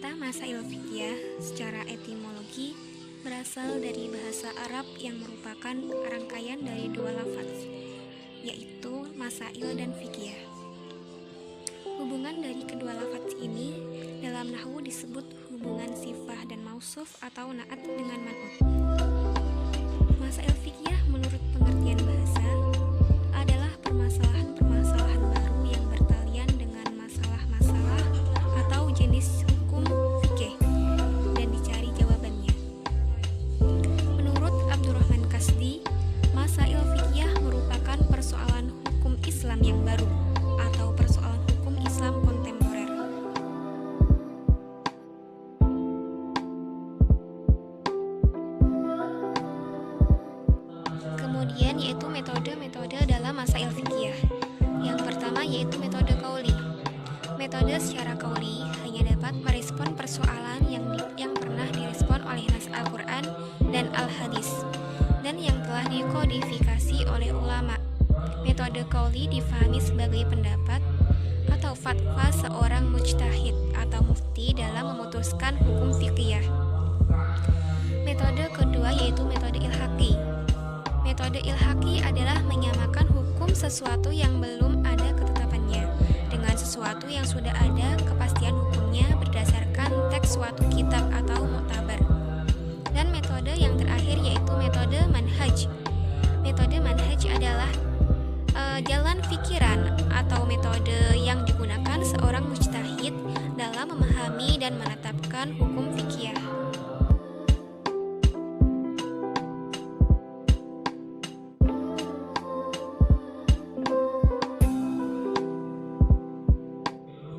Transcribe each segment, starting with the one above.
Kata masail fiqhiyah secara etimologi berasal dari bahasa Arab yang merupakan rangkaian dari dua lafaz, yaitu masail dan fiqhiyah. Hubungan dari kedua lafaz ini dalam nahwu disebut hubungan sifah dan mausuf atau na'at dengan man'ut. Masail fiqhiyah menurut pengertian bahasa adalah permasalahan-permasalahan baru yang bertalian dengan masalah-masalah atau jenis hukum fikih dan dicari jawabannya. Menurut Abdurrahman Kasdi, masail fiqhiyah merupakan persoalan hukum Islam yang baru atau persoalan hukum Islam kontemporer. Kemudian yaitu metode-metode dalam masail fiqhiyah. Yang pertama yaitu metode qauli. Metode secara qauli hanya dapat merespon persoalan yang pernah direspon oleh nas Al-Quran dan Al-Hadis dan yang telah dikodifikasi oleh ulama. Metode qauli difahami sebagai pendapat atau fatwa seorang mujtahid atau mufti dalam memutuskan hukum fiqhiyah. Metode kedua yaitu metode ilhaqi. Metode ilhaqi adalah menyamakan hukum sesuatu yang belum ada ketetapannya dengan sesuatu yang sudah ada kepastian hukumnya berdasarkan teks suatu kitab atau muktabar. Dan metode yang terakhir yaitu metode manhaj. Metode manhaj adalah jalan pikiran atau metode yang digunakan seorang mujtahid dalam memahami dan menetapkan hukum fikih.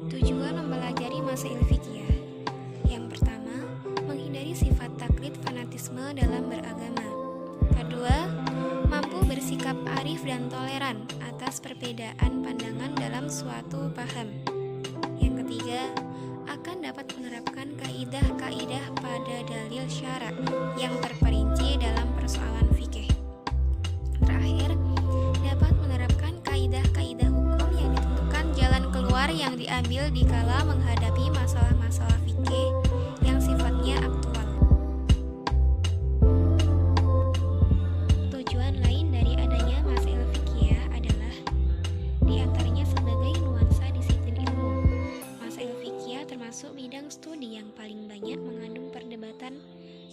Tujuan mempelajari masail fiqhiyah. Yang pertama, menghindari sifat taklid fanatisme dalam beragama. Kedua, mampu bersikap arif dan toleran atas perbedaan pandangan dalam suatu paham. Yang ketiga, akan dapat menerapkan kaidah-kaidah pada dalil syara yang terperinci dalam persoalan fikih. Terakhir, dapat menerapkan kaidah-kaidah hukum yang ditentukan jalan keluar yang diambil dikala menghadapi masalah-masalah fikih yang sifatnya aktual. Tujuan lain dari adanya masail fiqhiyah adalah diantaranya sebagai nuansa disiplin ilmu. Masail fiqhiyah termasuk bidang studi yang paling banyak mengandung perdebatan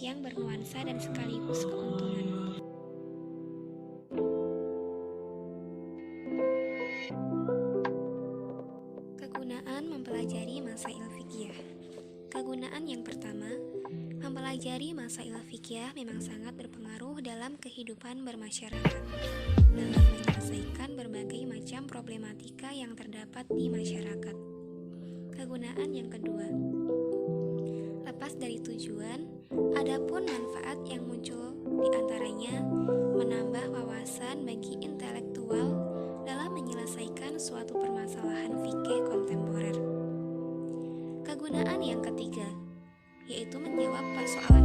yang bernuansa dan sekaligus keuntungan. Kegunaan mempelajari masail fiqhiyah. Kegunaan yang pertama, mempelajari masail fiqhiyah memang sangat berpengaruh dalam kehidupan bermasyarakat dalam menyelesaikan berbagai macam problematika yang terdapat di masyarakat. Kegunaan yang kedua, lepas dari tujuan, adapun manfaat yang muncul di antaranya menambah wawasan bagi intelektual dalam menyelesaikan suatu permasalahan fikih kontemporer. Kegunaan yang ketiga, yaitu menjawab persoalan